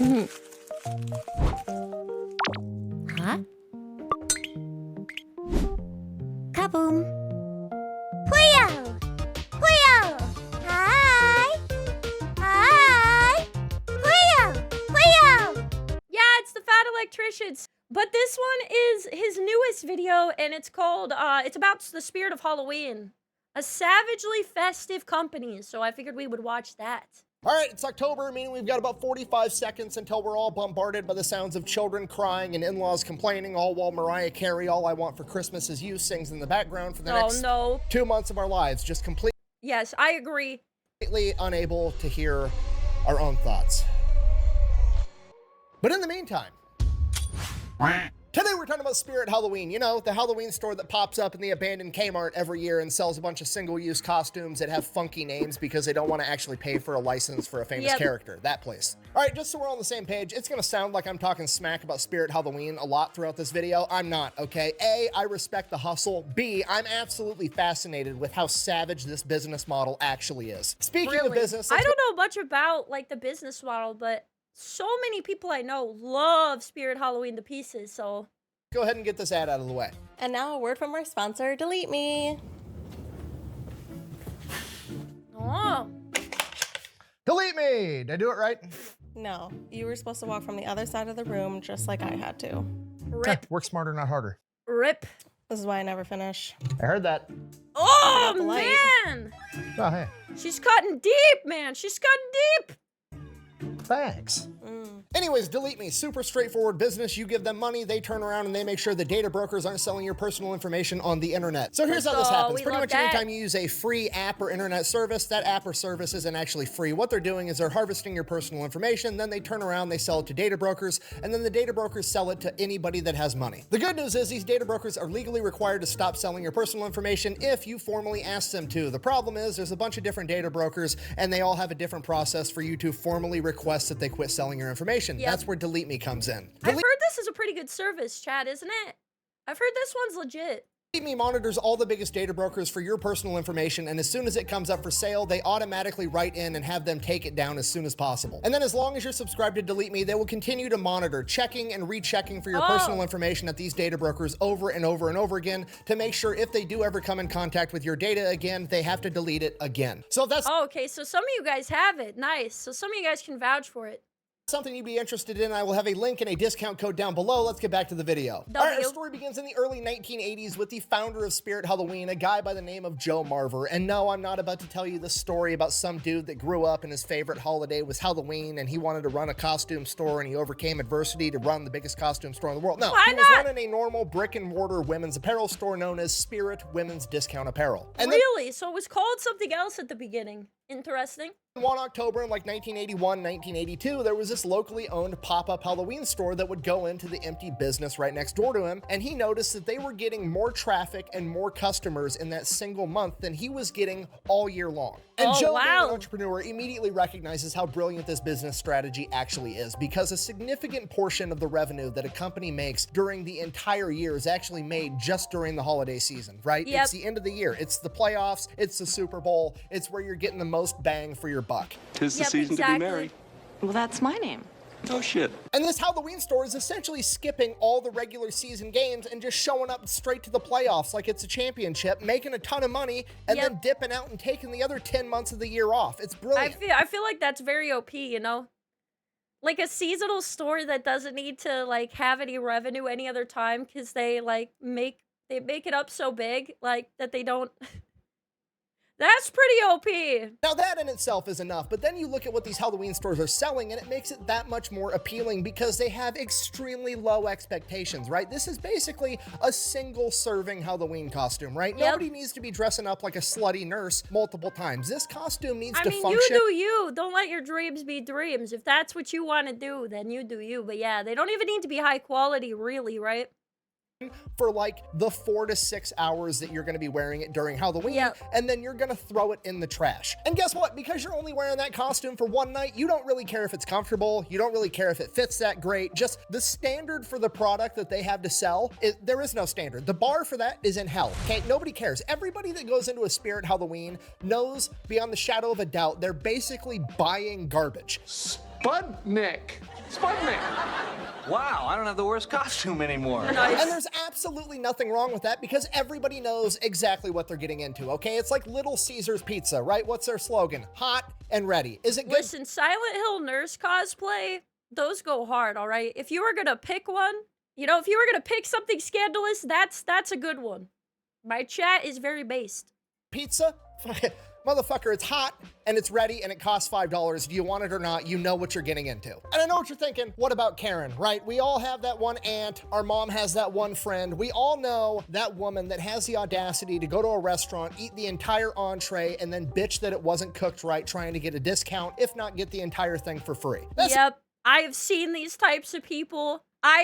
Huh? Kaboom! Puyo! Puyo! Hi! Hi! Puyo! Puyo! Yeah, it's the Fat Electricians. But this one is his newest video, and it's called, it's about the spirit of Halloween. A savagely festive company, so I figured we would watch that. All right, it's October, meaning we've got about 45 seconds until we're all bombarded by the sounds of children crying and in-laws complaining, all while Mariah Carey, All I Want for Christmas Is You, sings in the background for the next 2 months of our lives, just completely Yes, I agree. unable to hear our own thoughts. But in the meantime, today we're talking about Spirit Halloween. You know, the Halloween store that pops up in the abandoned Kmart every year and sells a bunch of single-use costumes that have funky names because they don't want to actually pay for a license for a famous character. That place. All right, just so we're on the same page, it's going to sound like I'm talking smack about Spirit Halloween a lot throughout this video. I'm not, okay? A, I respect the hustle. B, I'm absolutely fascinated with how savage this business model actually is. Speaking of business... I don't know much about, like, the business model, but so many people I know love Spirit Halloween to pieces, so... Go ahead and get this ad out of the way. And now a word from our sponsor, Delete Me. Oh. Delete me! Did I do it right? No, you were supposed to walk from the other side of the room just like I had to. Rip. Work smarter, not harder. Rip. This is why I never finish. I heard that. Oh, the light. man! Oh, hey. She's cutting deep, man! She's cutting deep! Thanks. Anyways, Delete Me. Super straightforward business. You give them money, they turn around and they make sure the data brokers aren't selling your personal information on the internet. So here's how this happens. Pretty much anytime you use a free app or internet service, that app or service isn't actually free. What they're doing is they're harvesting your personal information, then they turn around, they sell it to data brokers, and then the data brokers sell it to anybody that has money. The good news is these data brokers are legally required to stop selling your personal information if you formally ask them to. The problem is there's a bunch of different data brokers and they all have a different process for you to formally request that they quit selling your information. That's where Delete Me comes in. I've heard this is a pretty good service, Chad, isn't it? I've heard this one's legit. Delete Me monitors all the biggest data brokers for your personal information, and as soon as it comes up for sale, they automatically write in and have them take it down as soon as possible. And then as long as you're subscribed to Delete Me, they will continue to monitor, checking and rechecking for your personal information at these data brokers over and over and over again to make sure if they do ever come in contact with your data again, they have to delete it again. So if that's okay, so some of you guys have it. Nice. So some of you guys can vouch for it. Something you'd be interested in, I will have a link and a discount code down below. Let's get back to the video. All right, our story begins in the early 1980s with the founder of Spirit Halloween, a guy by the name of Joe Marver. And no, I'm not about to tell you the story about some dude that grew up and his favorite holiday was Halloween and he wanted to run a costume store and he overcame adversity to run the biggest costume store in the world. No, he was running a normal brick and mortar women's apparel store known as Spirit Women's Discount Apparel. And really? So it was called something else at the beginning. Interesting. One October in like 1981, 1982, there was this locally owned pop-up Halloween store that would go into the empty business right next door to him, and he noticed that they were getting more traffic and more customers in that single month than he was getting all year long. And Joe, being an entrepreneur, immediately recognizes how brilliant this business strategy actually is, because a significant portion of the revenue that a company makes during the entire year is actually made just during the holiday season, right? It's the end of the year. It's the playoffs. It's the Super Bowl. It's where you're getting the most bang for your buck. 'Tis the season to be merry. Well, that's my name. Oh shit. And this Halloween store is essentially skipping all the regular season games and just showing up straight to the playoffs like it's a championship, making a ton of money, and then dipping out and taking the other 10 months of the year off. It's brilliant. I feel like that's very OP, you know? Like a seasonal store that doesn't need to like have any revenue any other time because they like make it up so big like that they don't. That's pretty OP. Now that in itself is enough, but then you look at what these Halloween stores are selling and it makes it that much more appealing because they have extremely low expectations, right? This is basically a single serving Halloween costume, right? Nobody needs to be dressing up like a slutty nurse multiple times. This costume needs to function. You do you. Don't let your dreams be dreams. If that's what you want to do, then you do you. But yeah, they don't even need to be high quality, really, right? For like the 4 to 6 hours that you're going to be wearing it during Halloween, and then you're going to throw it in the trash. And guess what? Because you're only wearing that costume for one night, you don't really care if it's comfortable. You don't really care if it fits that great. Just the standard for the product that they have to sell, there is no standard. The bar for that is in hell, okay? Nobody cares. Everybody that goes into a Spirit Halloween knows beyond the shadow of a doubt, they're basically buying garbage. Spudnik. Spider-Man. Wow, I don't have the worst costume anymore. Nice. And there's absolutely nothing wrong with that because everybody knows exactly what they're getting into, okay? It's like Little Caesars Pizza, right? What's their slogan? Hot and ready. Is it good? Listen, Silent Hill nurse cosplay, those go hard, all right? If you were gonna pick one, you know, if you were gonna pick something scandalous, that's a good one. My chat is very based. Pizza? Motherfucker, it's hot and it's ready and it costs $5. Do you want it or not? You know what you're getting into. And I know what you're thinking. What about Karen, right? We all have that one aunt. Our mom has that one friend. We all know that woman that has the audacity to go to a restaurant, eat the entire entree, and then bitch that it wasn't cooked right, trying to get a discount, if not get the entire thing for free. Yep, I have seen these types of people. I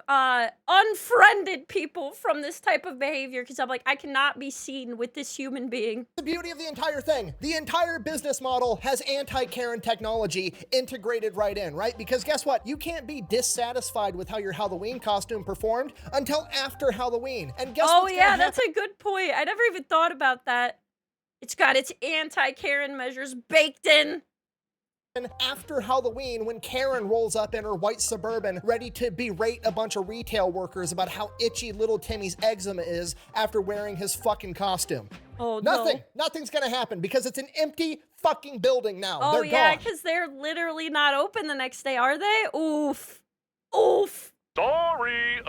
have unfriended people from this type of behavior because I'm like, I cannot be seen with this human being. The beauty of the entire thing. The entire business model has anti-Karen technology integrated right in, right? Because guess what? You can't be dissatisfied with how your Halloween costume performed until after Halloween. And guess Oh what's yeah, gonna that's a good point. I never even thought about that. It's got its anti-Karen measures baked in. after Halloween when Karen rolls up in her white Suburban ready to berate a bunch of retail workers about how itchy little Timmy's eczema is after wearing his fucking costume. Oh, Nothing's gonna happen because it's an empty fucking building now. Oh, They're yeah, gone. because they're literally not open the next day, are they? Oof. Oof. Sorry.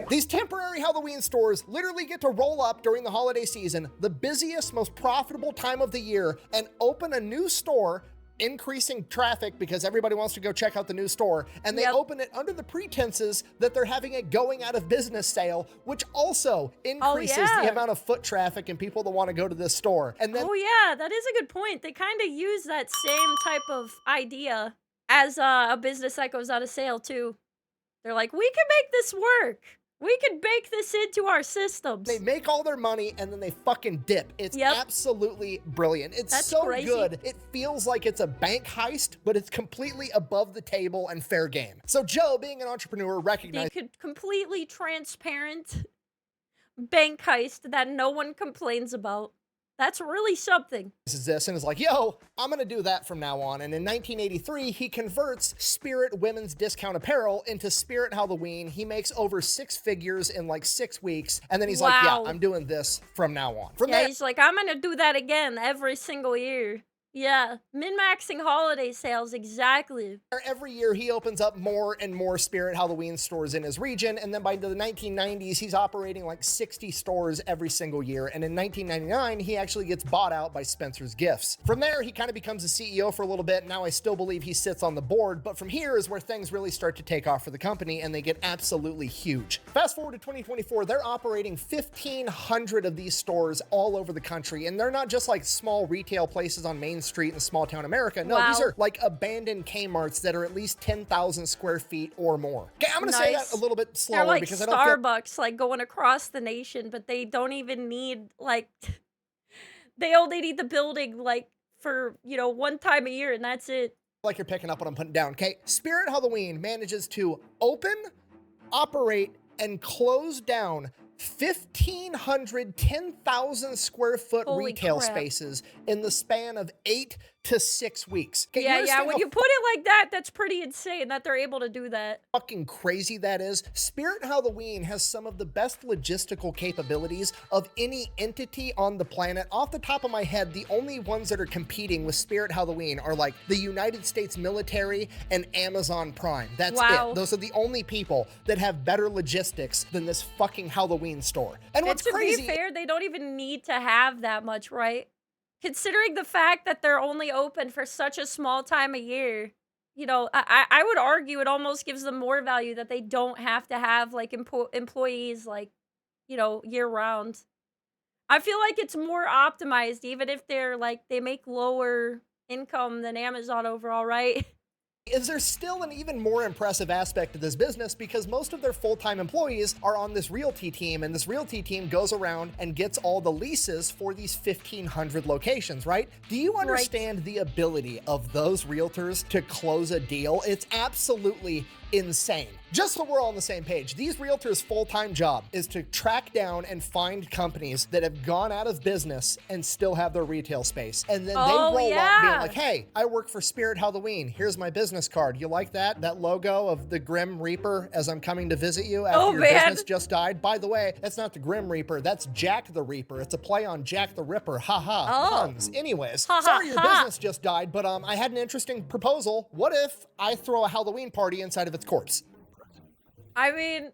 These temporary Halloween stores literally get to roll up during the holiday season, the busiest, most profitable time of the year, and open a new store, increasing traffic because everybody wants to go check out the new store, and they open it under the pretenses that they're having a going out of business sale, which also increases the amount of foot traffic and people that want to go to this store. And then, oh yeah, that is a good point. They kind of use that same type of idea as a business that goes out of sale too. They're like, we can make this work. We can bake this into our systems. they make all their money and then they fucking dip. It's absolutely brilliant. It's That's so crazy. good. It feels like it's a bank heist, but it's completely above the table and fair game. So Joe, being an entrepreneur, recognized They could completely transparent bank heist that no one complains about. That's really something. this and is like, yo, I'm gonna do that from now on. And in 1983, he converts Spirit Women's Discount Apparel into Spirit Halloween. He makes over 6 figures in like 6 weeks. And then he's like, yeah, I'm doing this from now on. From there, He's like, I'm gonna do that again every single year. Yeah, min-maxing holiday sales, exactly. every year he opens up more and more Spirit Halloween stores in his region. And then by the 1990s, he's operating like 60 stores every single year. And in 1999, he actually gets bought out by Spencer's Gifts. From there, he kind of becomes a CEO for a little bit. Now I still believe he sits on the board, but from here is where things really start to take off for the company and they get absolutely huge. Fast forward to 2024, they're operating 1,500 of these stores all over the country. And they're not just like small retail places on Main Street in small town America. No, these are like abandoned Kmarts that are at least 10,000 square feet or more. Okay, I'm gonna say that a little bit slower. They're like because I don't feel Starbucks, like going across the nation, but they don't even need like they only need the building like for, you know, one time a year and that's it. like you're picking up what I'm putting down. Okay, Spirit Halloween manages to open, operate, and close down 1,500 10,000 square foot Holy retail crap. spaces in the span of 8 to 6 weeks. Okay, you Yeah, understand when how you put it like that, that's pretty insane that they're able to do that. fucking crazy that is? Spirit Halloween has some of the best logistical capabilities of any entity on the planet. Off the top of my head, the only ones that are competing with Spirit Halloween are like the United States military and Amazon Prime. That's it. Those are the only people that have better logistics than this fucking Halloween store. And what's crazy, to be fair, they don't even need to have that much, right? Considering the fact that they're only open for such a small time of year, you know, I would argue it almost gives them more value that they don't have to have like employees like, you know, year round. I feel like it's more optimized even if they're like they make lower income than Amazon overall, right? is there still an even more impressive aspect to this business because most of their full-time employees are on this realty team, and this realty team goes around and gets all the leases for these 1,500 locations, right? Do you understand the ability of those realtors to close a deal? It's absolutely insane. Just so we're all on the same page, these realtors' full-time job is to track down and find companies that have gone out of business and still have their retail space. And then they roll up being like, hey, I work for Spirit Halloween. Here's my business card. You like that? That logo of the Grim Reaper as I'm coming to visit you after your business just died? By the way, that's not the Grim Reaper. That's Jack the Reaper. It's a play on Jack the Ripper. Puns. Anyways, sorry your business just died, but I had an interesting proposal. What if I throw a Halloween party inside of its corpse? I mean,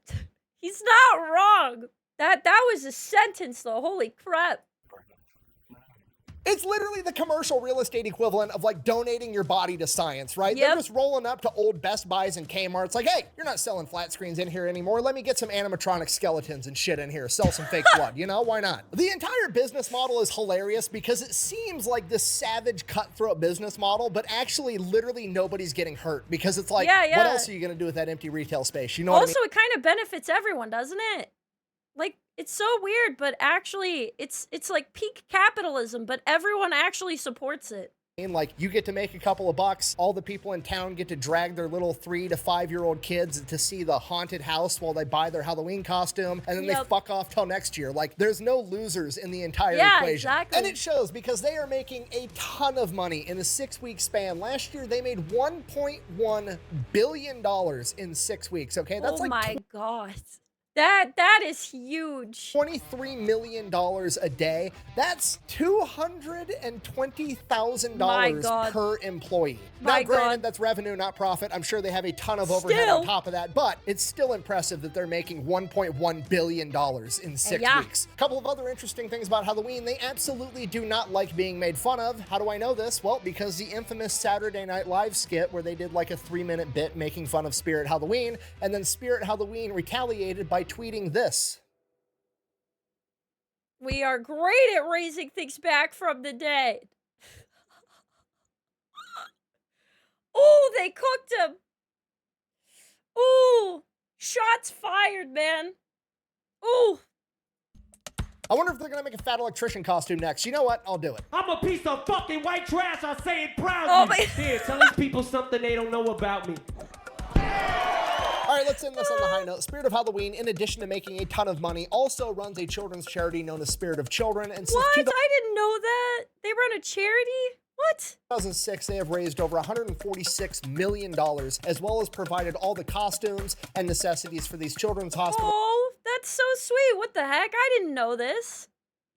he's not wrong. That was a sentence, though. Holy crap. It's literally the commercial real estate equivalent of like donating your body to science, right? They're just rolling up to old Best Buys and Kmart's like, hey, you're not selling flat screens in here anymore. Let me get some animatronic skeletons and shit in here. Sell some fake blood, you know? Why not? The entire business model is hilarious because it seems like this savage cutthroat business model, but actually literally nobody's getting hurt because it's like, what else are you gonna do with that empty retail space? You know what I mean? Also, it kind of benefits everyone, doesn't it? Like, it's so weird, but actually, it's like peak capitalism, but everyone actually supports it. Like, you get to make a couple of bucks. All the people in town get to drag their little 3 to 5 year old kids to see the haunted house while they buy their Halloween costume, and then they fuck off till next year. Like, there's no losers in the entire equation. Exactly. And it shows because they are making a ton of money in a 6-week span. Last year, they made $1.1 billion in 6 weeks, okay? That's oh my God. That is huge. $23 million a day. That's $220,000 per employee. Now, granted, that's revenue, not profit. I'm sure they have a ton of overhead on top of that, but it's still impressive that they're making $1.1 billion in 6 weeks. A couple of other interesting things about Halloween. They absolutely do not like being made fun of. How do I know this? Well, because the infamous Saturday Night Live skit where they did like a 3-minute bit making fun of Spirit Halloween, and then Spirit Halloween retaliated by tweeting this. We are great at raising things back from the dead. Oh, they cooked him. Oh, shots fired, man. Oh. I wonder if they're gonna make a fat electrician costume next. You know what? I'll do it. I'm a piece of fucking white trash. I say it proudly. Here, tell these people something they don't know about me. All right, let's end this on the high note. Spirit of Halloween, in addition to making a ton of money, also runs a children's charity known as Spirit of Children. And since what? I didn't know that. They run a charity? What? 2006, they have raised over $146 million, as well as provided all the costumes and necessities for these children's hospitals. Oh, that's so sweet. What the heck? I didn't know this.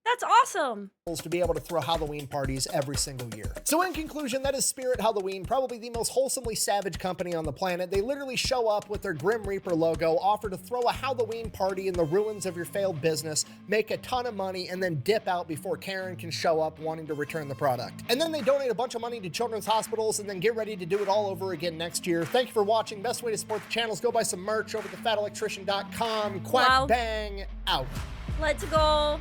That's awesome. To be able to throw Halloween parties every single year. So in conclusion, that is Spirit Halloween, probably the most wholesomely savage company on the planet. They literally show up with their Grim Reaper logo, offer to throw a Halloween party in the ruins of your failed business, make a ton of money, and then dip out before Karen can show up wanting to return the product. And then they donate a bunch of money to children's hospitals and then get ready to do it all over again next year. Thank you for watching. Best way to support the channel is go buy some merch over at thefatelectrician.com. Quack bang out. Let's go.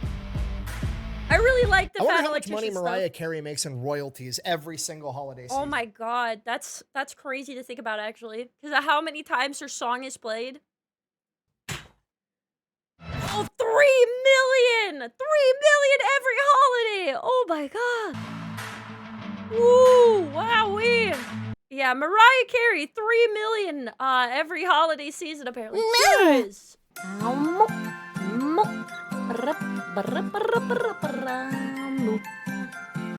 I really like the Fat Electrician stuff. I wonder how much money Mariah stuff. Carey makes in royalties every single holiday season. Oh my God, that's crazy to think about actually, because of how many times her song is played. Oh, 3 million! 3 million every holiday! Oh my God! Woo! Wowee! Yeah, Mariah Carey, 3 million every holiday season apparently. Yes. Mo.